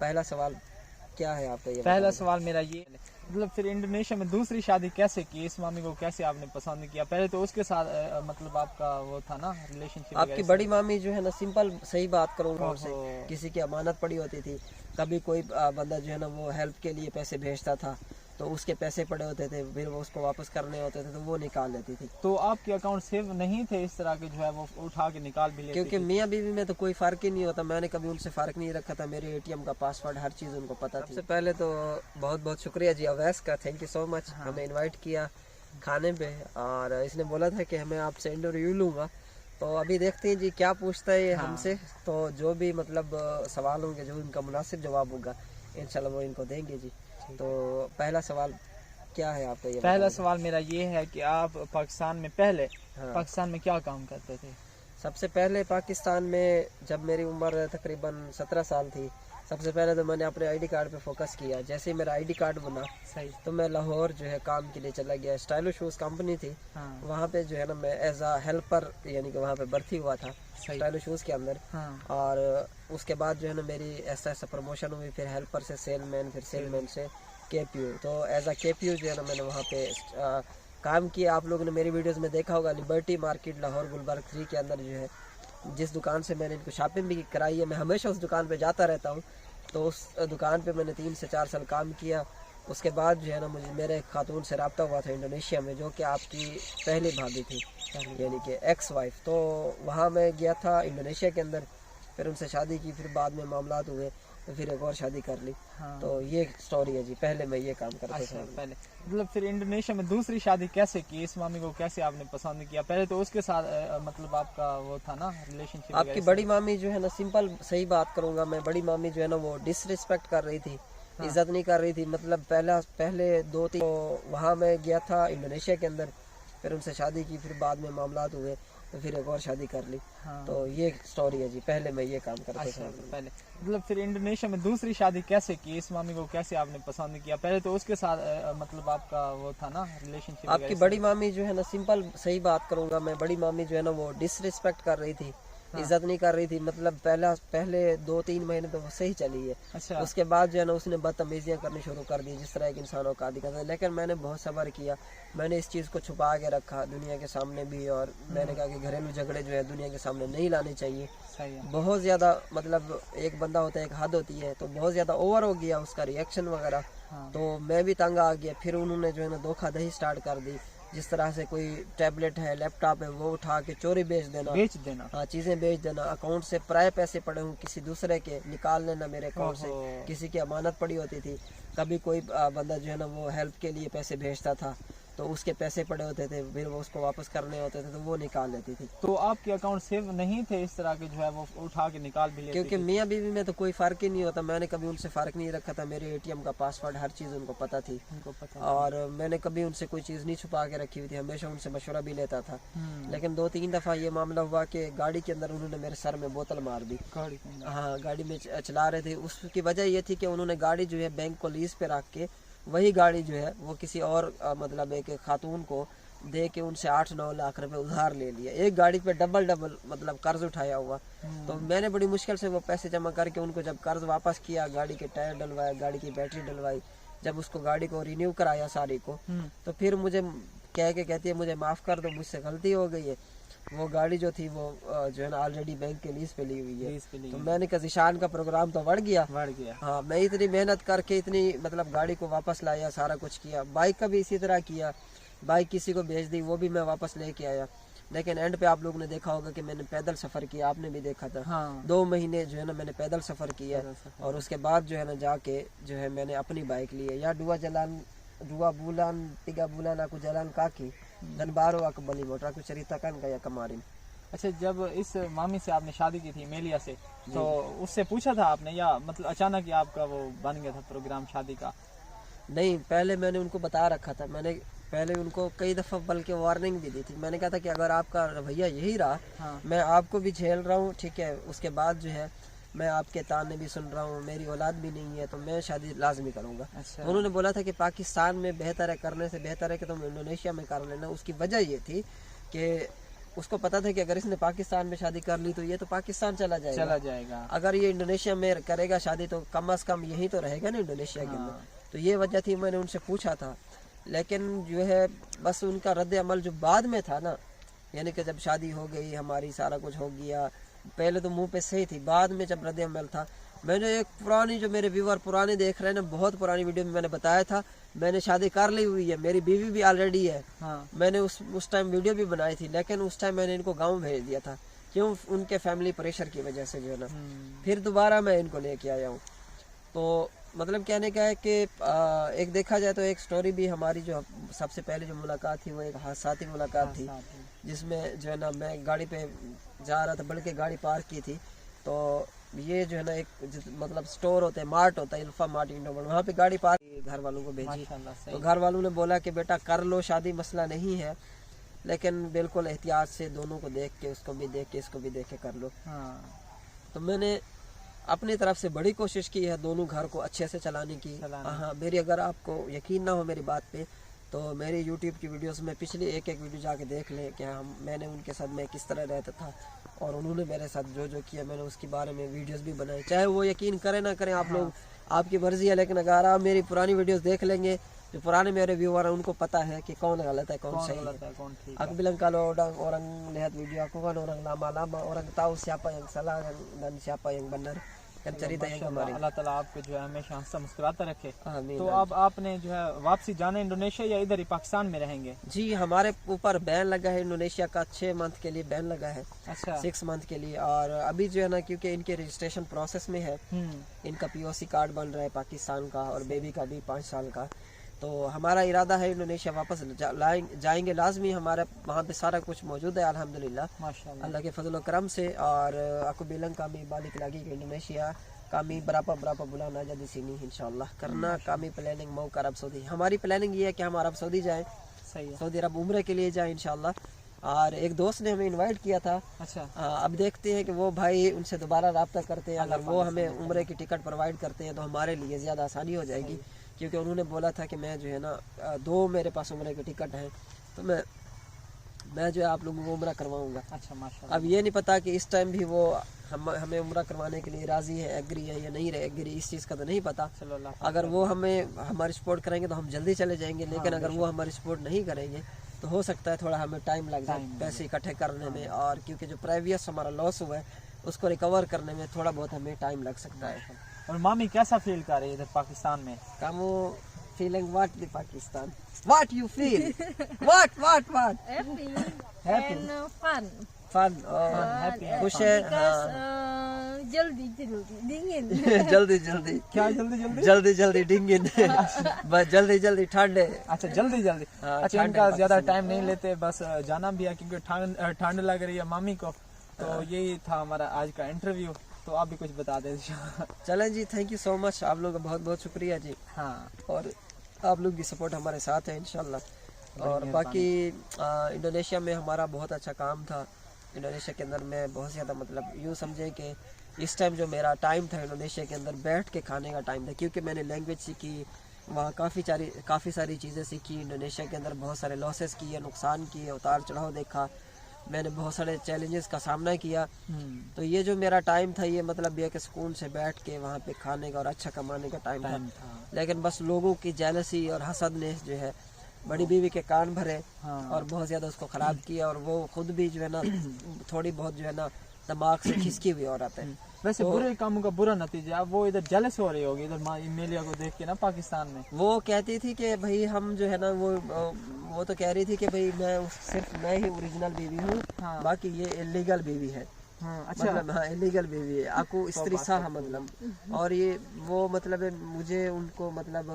पहला सवाल क्या है आपका? ये पहला सवाल मेरा ये, मतलब फिर इंडोनेशिया में दूसरी शादी कैसे की? इस मामी को कैसे आपने पसंद किया? पहले तो उसके साथ मतलब आपका वो था ना रिलेशनशिप? आपकी बड़ी मामी जो है ना, सिंपल सही बात करूंगा उनसे, किसी की अमानत पड़ी होती थी, कभी कोई बंदा जो है ना वो हेल्प के लिए पैसे भेजता था तो उसके पैसे पड़े होते थे, फिर वो उसको वापस करने होते थे तो वो निकाल लेती थी। तो आपके अकाउंट सेव नहीं थे इस तरह के जो है वो उठा के निकाल भी लेती क्योंकि मियाँ बीवी में तो कोई फर्क ही नहीं होता, मैंने कभी उनसे फर्क नहीं रखा था, मेरे एटीएम का पासवर्ड हर चीज़ उनको पता थी। सबसे पहले तो बहुत बहुत शुक्रिया जी अवैस का, थैंक यू सो मच। हमें इन्वाइट किया खाने पे और इसने बोला था कि मैं आपसे इंटरव्यू लूँगा, तो अभी देखते हैं जी क्या पूछता है ये हमसे। तो जो भी मतलब सवाल होंगे, जो इनका मुनासिब जवाब होगा इंशाल्लाह वो इनको देंगे जी। तो पहला सवाल क्या है आपका? ये पहला सवाल मेरा ये है कि आप पाकिस्तान में पहले पाकिस्तान में क्या काम करते थे? सबसे पहले पाकिस्तान में जब मेरी उम्र तकरीबन 17 साल थी, सबसे पहले तो मैंने अपने आईडी कार्ड पे फोकस किया। जैसे ही मेरा आईडी कार्ड बना सही, तो मैं लाहौर जो है काम के लिए चला गया। स्टाइलो शूज़ कंपनी थी, वहाँ पे जो है ना मैं एज आ हेल्पर यानी कि वहाँ पे भर्ती हुआ था स्टाइलो शूज़ के अंदर। और उसके बाद जो है ना मेरी ऐसा ऐसा प्रमोशन हुई, फिर हेल्पर से सेलमैन, फिर सेलमैन से केपीयू। तो एज आ केपीयू जो है ना मैंने वहाँ पे काम किया। आप लोगों ने मेरी वीडियोस में देखा होगा, लिबर्टी मार्केट लाहौर गुलबर्ग 3 के अंदर जो है जिस दुकान से मैंने इनको शॉपिंग भी कराई है, मैं हमेशा उस दुकान पे जाता रहता हूँ। तो उस दुकान पे मैंने 3 से 4 साल काम किया। उसके बाद जो है ना मुझे मेरे खातून से रब्ता हुआ था इंडोनेशिया में, जो कि आपकी पहली भाभी थी यानी कि एक्स वाइफ। तो वहाँ मैं गया था इंडोनेशिया के अंदर, फिर उनसे शादी की, फिर बाद में मामलात हुए तो फिर एक और शादी कर ली। तो ये स्टोरी है जी, पहले मैं ये काम करता था। पहले मतलब फिर इंडोनेशिया में दूसरी शादी कैसे की? इस मामी को कैसे आपने पसंद किया? पहले तो उसके साथ मतलब आपका वो था ना रिलेशनशिप? आपकी बड़ी मामी जो है ना, सिंपल सही बात करूंगा मैं, बड़ी मामी जो है ना वो डिसरिस्पेक्ट कर रही थी, इज्जत नहीं कर रही थी। मतलब पहले 2-3 तो वहाँ मैं गया था इंडोनेशिया के अंदर, फिर उनसे शादी की, फिर बाद में मामलात हुए तो फिर एक और शादी कर ली। तो ये स्टोरी है जी, पहले मैं ये काम करता था। पहले मतलब फिर इंडोनेशिया में दूसरी शादी कैसे की? इस मामी को कैसे आपने पसंद किया? पहले तो उसके साथ मतलब आपका वो था ना रिलेशनशिप? आपकी बड़ी मामी जो है ना, सिंपल सही बात करूंगा मैं, बड़ी मामी जो है ना वो डिसरिस्पेक्ट कर रही थी, इज्जत नहीं कर रही थी। मतलब पहले 2-3 महीने तो सही चली है। उसके बाद जो है ना उसने बदतमीजियाँ करनी शुरू कर दी, जिस तरह एक इंसानों का दिखा था। लेकिन मैंने बहुत सब्र किया, मैंने इस चीज़ को छुपा के रखा दुनिया के सामने भी, और मैंने कहा कि घरेलू झगड़े जो है दुनिया के सामने नहीं लाने चाहिए। बहुत ज़्यादा मतलब एक बंदा होता है, एक हद होती है, तो बहुत ज़्यादा ओवर हो गया उसका रिएक्शन वगैरह। तो मैं भी तंग आ गया। फिर उन्होंने जो है ना धोखाधड़ी स्टार्ट कर दी, जिस तरह से कोई टैबलेट है, लैपटॉप है, वो उठा के चोरी बेच देना। हाँ, चीज़ें बेच देना। अकाउंट से पराए पैसे पड़े हूँ किसी दूसरे के, निकाल लेना मेरे अकाउंट से। किसी की अमानत पड़ी होती थी, कभी कोई बंदा जो है ना वो हेल्प के लिए पैसे भेजता था तो उसके पैसे पड़े होते थे, फिर वो उसको वापस करने होते थे तो वो निकाल लेती थी। तो आपके अकाउंट सेव नहीं थे इस तरह के जो है वो उठा के निकाल भी लेती? क्योंकि मियाँ बीवी में तो कोई फ़र्क ही नहीं होता, मैंने कभी उनसे फ़र्क नहीं रखा था, मेरे एटीएम का पासवर्ड हर चीज़ उनको पता थी। और मैंने कभी उनसे कोई चीज़ नहीं छुपा के रखी हुई थी, हमेशा उनसे मशवरा भी लेता था। लेकिन 2-3 दफ़ा ये मामला हुआ कि गाड़ी के अंदर उन्होंने मेरे सर में बोतल मार दी। हाँ, गाड़ी में चला रहे थे। उसकी वजह ये थी कि उन्होंने गाड़ी जो है बैंक को लीज पे रख के वही गाड़ी जो है वो किसी और मतलब एक खातून को दे के उनसे 8-9 लाख रुपए उधार ले लिया। एक गाड़ी पे डबल मतलब कर्ज उठाया हुआ। तो मैंने बड़ी मुश्किल से वो पैसे जमा करके उनको जब कर्ज वापस किया, गाड़ी के टायर डलवाए, गाड़ी की बैटरी डलवाई, जब उसको गाड़ी को रिन्यू कराया सारी को, तो फिर मुझे कहती है मुझे माफ़ कर दो, मुझसे गलती हो गई है। वो गाड़ी जो थी वो जो है ना ऑलरेडी बैंक के लीज पे ली हुई है। तो मैंने कहा ज़ीशान का प्रोग्राम तो बढ़ गया। हाँ, मैं इतनी मेहनत करके इतनी मतलब गाड़ी को वापस लाया, सारा कुछ किया। बाइक का भी इसी तरह किया, बाइक किसी को भेज दी, वो भी मैं वापस लेके आया। लेकिन एंड पे आप लोगों ने देखा होगा कि मैंने पैदल सफ़र किया, आपने भी देखा था। 2 महीने जो है ना मैंने पैदल सफ़र किया, और उसके बाद जो है ना जाके जो है मैंने अपनी बाइक ली है। या dua bulan 3 bulan aku jalan kaki dan baru aku beli motor, aku ceritakan kayak kemarin। अच्छा, जब इस मामी से आपने शादी की थी मेलिया से, तो उससे पूछा था आपने या मतलब अचानक ही आपका वो बन गया था प्रोग्राम शादी का? नहीं, पहले मैंने उनको बता रखा था। मैंने पहले उनको कई दफ़ा बल्कि वार्निंग भी दी थी। मैंने कहा था कि अगर आपका रवैया यही रहा, मैं आपको भी झेल रहा हूँ, ठीक है, उसके बाद जो है मैं आपके ताने भी सुन रहा हूँ, मेरी औलाद भी नहीं है, तो मैं शादी लाजमी करूँगा। अच्छा। उन्होंने बोला था कि पाकिस्तान में बेहतर है, करने से बेहतर है कि तुम इंडोनेशिया में कर लेना। उसकी वजह ये थी कि उसको पता था कि अगर इसने पाकिस्तान में शादी कर ली तो ये तो पाकिस्तान चला जाएगा, अगर ये इंडोनेशिया में करेगा शादी तो कम से कम यही तो रहेगा ना इंडोनेशिया के अंदर। तो ये वजह थी, मैंने उनसे पूछा था, लेकिन जो है बस उनका रद्द अमल जो बाद में था ना, यानी कि जब शादी हो गई हमारी, सारा कुछ हो गया, पहले तो मुंह पे सही थी, बाद में जब रद्द अमल था, मैंने एक पुरानी, जो मेरे व्यूअर पुराने देख रहे हैं ना, बहुत पुरानी वीडियो में मैंने बताया था मैंने शादी कर ली हुई है, मेरी बीवी भी ऑलरेडी है। मैंने उस टाइम वीडियो भी बनाई थी, लेकिन उस टाइम मैंने इनको गाँव भेज दिया था, क्यों, उनके फैमिली प्रेशर की वजह से जो है ना। फिर दोबारा मैं इनको लेके आया हूँ। तो मतलब कहने का है कि एक देखा जाए तो एक स्टोरी भी हमारी, जो सबसे पहले जो मुलाकात थी वो एक हादसाती मुलाकात थी, जिसमें जो है ना मैं गाड़ी पे जा रहा था, बल्कि गाड़ी पार्क की थी, तो ये जो है ना एक मतलब स्टोर होता है, मार्ट होता है, इल्फा मार्ट इंडोमल, वहाँ पे गाड़ी पार्क घर वालों को भेजी। तो घर वालों ने बोला कि बेटा कर लो शादी, मसला नहीं है, लेकिन बिल्कुल एहतियात से, दोनों को देख के, उसको भी देख के इसको भी देख के कर लो। तो मैंने अपनी तरफ से बड़ी कोशिश की है दोनों घर को अच्छे से चलाने की। हाँ, मेरी, अगर आपको यकीन ना हो मेरी बात पे, तो मेरी यूट्यूब की वीडियोस में पिछली एक वीडियो जाके देख लें कि मैंने उनके साथ मैं किस तरह रहता था, और उन्होंने मेरे साथ जो जो किया मैंने उसके बारे में वीडियोस भी बनाई। चाहे वो यकीन करें ना करें आप लोग, आपकी मर्जी है, लेकिन अगर आप मेरी पुरानी वीडियोस देख लेंगे, जो पुराने मेरे व्यूअर हैं उनको पता है कि कौन गलत है कौन सही है। Aku kalau orang lihat video aku kan orang lama-lama, orang tahu siapa yang salah dan siapa yang benar, kan cerita yang kemarin। अल्लाह ताला आपको जो है हमेशा हंसता मुस्कुराता रखे। तो अब आपने जो है वापसी जाना इंडोनेशिया या इधर ही पाकिस्तान में रहेंगे? जी, हमारे ऊपर बैन लगा है इंडोनेशिया का, 6 मंथ के लिए बैन लगा है। अच्छा, 6 मंथ के लिए। और अभी जो है ना, क्योंकि इनके रजिस्ट्रेशन प्रोसेस में है, इनका POC कार्ड बन रहा है पाकिस्तान का, और बेबी का भी 5 साल का। तो हमारा इरादा है इंडोनेशिया वापस जाएंगे लाजमी, हमारा वहाँ पे सारा कुछ मौजूद है अल्हम्दुलिल्लाह, माशाअल्लाह, अल्लाह के फजल करम से। और aku bilang kami balik lagi ke Indonesia, kami berapa bulan aja di sini इंशाल्लाह, karena kami planning mau ke अरब सऊदी। हमारी प्लानिंग ये है कि हम अरब सऊदी जाएं, सऊदी अरब उम्रे के लिए जाएं इंशाल्लाह। और एक दोस्त ने हमें इनवाइट किया था। अच्छा, अब देखते हैं कि वो भाई, उनसे दोबारा रब्ता करते हैं, अगर वो हमें उम्रे की टिकट प्रोवाइड करते हैं तो हमारे लिए ज़्यादा आसानी हो जाएगी, क्योंकि उन्होंने बोला था कि मैं जो है ना 2 मेरे पास उम्रे की टिकट है, तो मैं जो है आप लोगों को उम्रा करवाऊंगा। अच्छा, माशाअल्लाह। अब ये नहीं पता कि इस टाइम भी वो हमें उम्रा करवाने के लिए राजी है, एग्री है या नहीं एग्री, इस चीज़ का तो नहीं पता। अगर वो हमारी सपोर्ट करेंगे तो हम जल्दी चले जाएंगे, लेकिन अगर वो हमारी सपोर्ट नहीं करेंगे तो हो सकता है थोड़ा हमें टाइम लग जाए पैसे इकट्ठे करने में, और क्योंकि जो प्रीवियस हमारा लॉस हुआ है उसको रिकवर करने में थोड़ा बहुत हमें टाइम लग सकता है। और मामी कैसा फील कर रही है इधर पाकिस्तान में? Kamu feeling what di Pakistan? What you feel? What? Happy Happy. and fun. Fun. happy. खुश है। Because जल्दी dingin. जल्दी क्या जल्दी डिंगिन, बस जल्दी ठंड है। अच्छा, जल्दी अच्छा, इनका ज्यादा टाइम नहीं लेते, बस जाना भी है क्योंकि ठंड लग रही है मामी को। तो यही था हमारा आज का इंटरव्यू, तो आप भी कुछ बता दें। चलें जी, थैंक यू सो मच, आप लोगों का बहुत बहुत शुक्रिया जी। हाँ, और आप लोग की सपोर्ट हमारे साथ है इंशाल्लाह। और बाकी इंडोनेशिया में हमारा बहुत अच्छा काम था। इंडोनेशिया के अंदर मैं बहुत ज़्यादा, मतलब यूँ समझे कि इस टाइम जो मेरा टाइम था इंडोनेशिया के अंदर बैठ के खाने का टाइम था, क्योंकि मैंने लैंग्वेज सीखी, वहाँ काफ़ी सारी चीज़ें सीखी। इंडोनेशिया के अंदर बहुत सारे लॉसेस किए, नुकसान किए, उतार चढ़ाव देखा, मैंने बहुत सारे चैलेंजेस का सामना किया। तो ये जो मेरा टाइम था, ये मतलब ये कि सुकून से बैठ के वहाँ पे खाने का और अच्छा कमाने का टाइम था। लेकिन बस लोगों की जेलसी और हसद ने जो है बड़ी बीवी के कान भरे, और बहुत ज़्यादा उसको ख़राब किया, और वो खुद भी जो है ना थोड़ी बहुत जो है ना दिमाग से खिसकी हुई औरत है। वैसे बुरे कामों का बुरा नतीजा, वो इधर जेलस हो रही होगी इधर मेलिया को देख के ना पाकिस्तान में। वो कहती थी कि भाई हम जो है ना, वो तो कह रही थी कि भाई सिर्फ मैं ही ओरिजिनल बीवी हूँ, बाकी ये इलीगल बीवी है। अच्छा, मतलब हाँ, इलीगल बीवी है, आपको स्त्री साह मतलब। और ये वो मतलब मुझे उनको, मतलब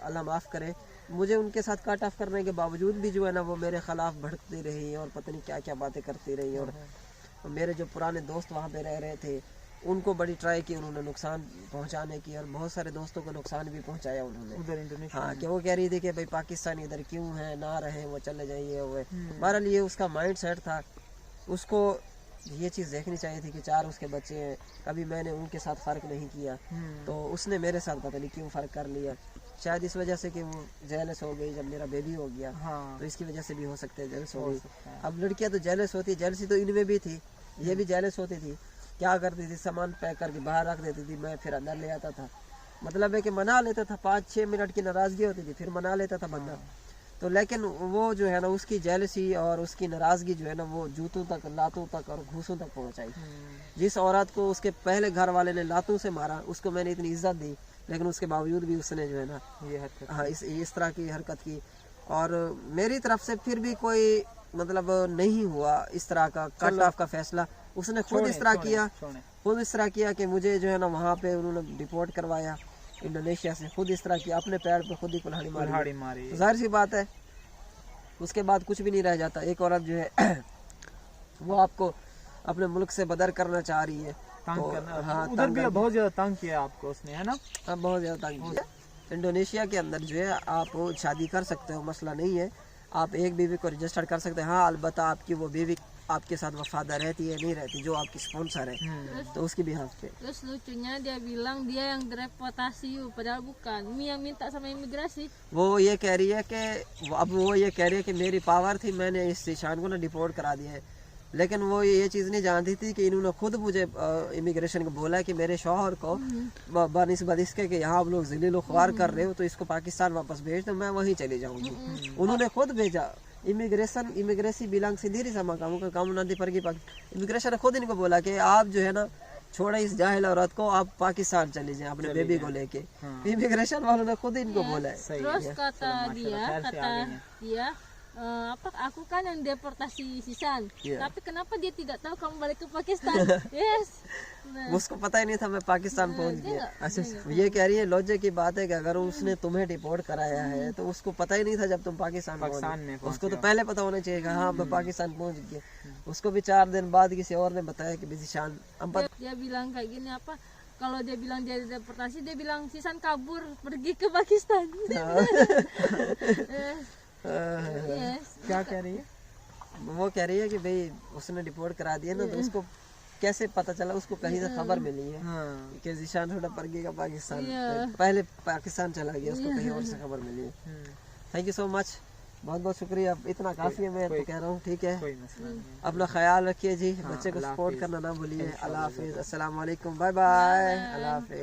अल्लाह माफ़ करे, मुझे उनके साथ कट ऑफ करने के बावजूद भी जो है ना वो मेरे खिलाफ भड़कती रही, और पता नहीं क्या क्या बातें करती रही। और मेरे जो पुराने दोस्त वहाँ पे रह रहे थे उनको बड़ी ट्राई की उन्होंने नुकसान पहुंचाने की, और बहुत सारे दोस्तों को नुकसान भी पहुंचाया उन्होंने उधर इंडोनेशिया। हाँ, कि वो कह रही थी कि भाई पाकिस्तानी इधर क्यों है, ना रहे, वो चले जाइए। वो बहरहाल ये उसका माइंड सेट था, उसको ये चीज़ देखनी चाहिए थी कि 4 उसके बच्चे हैं, कभी मैंने उनके साथ फ़र्क नहीं किया, तो उसने मेरे साथ पता नहीं क्यों फ़र्क कर लिया। शायद इस वजह से कि वो जेलस हो गई जब मेरा बेबी हो गया, हाँ तो इसकी वजह से भी हो सकते हैं जेलस हो गई। सकता है। अब लड़कियां तो जेलस होती, जेलसी तो इनमें भी थी, ये भी जेलस होती थी। क्या करती थी, सामान पैक करके बाहर रख देती थी, मैं फिर अंदर ले आता था। मतलब है कि मना लेता था, 5-6 मिनट की नाराजगी होती थी, फिर मना लेता था बंदा। तो लेकिन वो जो है ना उसकी जेलसी और उसकी नाराजगी जो है ना वो जूतों तक, लातों तक और घूसों तक पहुंचाई। जिस औरत को उसके पहले घर वाले ने लातों से मारा, उसको मैंने इतनी इज्जत दी, लेकिन उसके बावजूद भी उसने जो है ना ये हरकत हाँ इस तरह की हरकत की। और मेरी तरफ से फिर भी कोई मतलब नहीं हुआ इस तरह का कट ऑफ का फैसला। उसने खुद इस तरह किया, खुद इस तरह किया कि मुझे जो है ना वहाँ पे उन्होंने डिपोर्ट करवाया इंडोनेशिया से, खुद इस तरह किया, अपने पैर पे खुद ही कुल्हाड़ी मारी। तो जाहिर सी बात है उसके बाद कुछ भी नहीं रह जाता। एक औरत जो है वो आपको अपने मुल्क से बदर करना चाह रही है, तंग करना। हाँ, उधर भी बहुत ज्यादा तंग किया आपको उसने, है ना? अब बहुत ज्यादा तंग किया। इंडोनेशिया के अंदर जो है आप शादी कर सकते हो, मसला नहीं है, आप एक बीवी को रजिस्टर कर सकते हैं। हाँ अलबत्ता आपकी वो बीवी आपके साथ वफादार रहती है नहीं रहती, जो आपकी स्पॉन्सर है, तो उसकी भी हाथ पे। Terus lucunya dia bilang dia yang deportasi, padahal bukan. Mi yang minta sama imigrasi. वो ये कह रही है कि अब वो ये कह रही है कि मेरी पावर थी, मैंने इस ईशान को ना डिपोर्ट करा दिया है, लेकिन वो ये चीज़ नहीं जानती थी कि इन्होंने खुद मुझे इमिग्रेशन को बोला कि मेरे शौहर को बनिस्बत इसके कि यहाँ आप लोग ज़लील ख्वार कर रहे हो तो इसको पाकिस्तान वापस भेज दो, मैं वहीं चली जाऊंगी। उन्होंने खुद भेजा। इमिग्रेसी बिलोंग सीधी sama kamu कि kamu nanti pergi इमिग्रेशन ने खुद इनको बोला कि आप जो है ना छोड़ा इस जाहिल औरत को, आप पाकिस्तान चले जाएं अपने बेबी को लेके। इमिग्रेशन वालों ने खुद इनको बोला है। Terus kata dia, apa aku kan yang deportasi Sisan, tapi kenapa dia tidak tahu kamu balik ke Pakistan? Yes. उसको पता ही नहीं था मैं पाकिस्तान पहुंच गया। अच्छा ये कह रही है लॉजिक की बात है कि अगर उसने तुम्हें डिपोर्ट कराया है तो उसको पता ही नहीं था जब तुम पाकिस्तान पहुंचे। उसको तो पहले पता होना चाहिए कि हाँ मैं पाकिस्तान पहुंच गया। उसको भी 4 दिन बाद किसी और ने बताया कि Sisan Dia bilang kayak gini apa? Kalau dia bilang dia deportasi, dia bilang Sisan kabur pergi ke Pakistan. Yes. क्या कह रही है? वो कह रही है कि भाई उसने डिपोर्ट करा दिया ना, तो उसको कैसे पता चला, उसको कहीं से खबर मिली है कि Sisan थोड़ा पर गया पाकिस्तान, पहले पाकिस्तान चला गया, उसको कहीं और से खबर मिली है। थैंक यू सो मच, बहुत बहुत शुक्रिया। अब इतना काफ़ी है, मैं तो कह रहा हूँ ठीक है। अपना ख्याल रखिए जी, बच्चे को सपोर्ट करना ना भूलिए। अल्लाह हाफिज़, अस्सलाम वालेकुम, बाय बाय, अल्लाह हाफिज़।